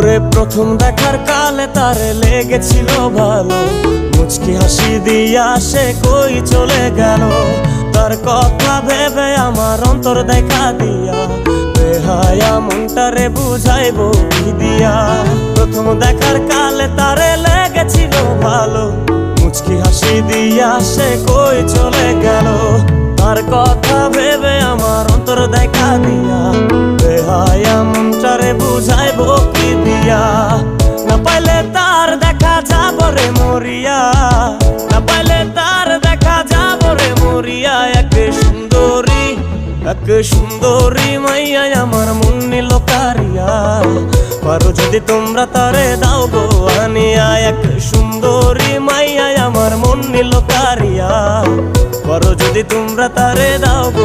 ওরে প্রথম দেখার কালে তারে লেগেছিল ভালো, মুচকি হাসি দিয়া সে কই চলে গেল। তার কথা ভেবে আমার অন্তর দেখা দিয়া, বেহায়া মনটারে বুঝাইবো কি দিয়া। প্রথম দেখার কালে তারে লেগেছিল ভালো, মুচকি হাসি দিয়া সে কই চলে গেল। তার কথা ভেবে আমার অন্তর দেখা দিয়া, বেহায়া মনটারে বুঝাইবো কি দিয়া। না পাইলে তার দেখা যাব রে মরিয়া, না পাইলে তার দেখা যাব রে মরিয়া। এক সুন্দরী মাইয়া আমার মন নিল কারিয়া, পারো যদি তোমরা তারে দাও গো আনিয়া। এক সুন্দরী মাইয়া আমার মন নিল কারিয়া, পারো যদি তোমরা তারে দাও গো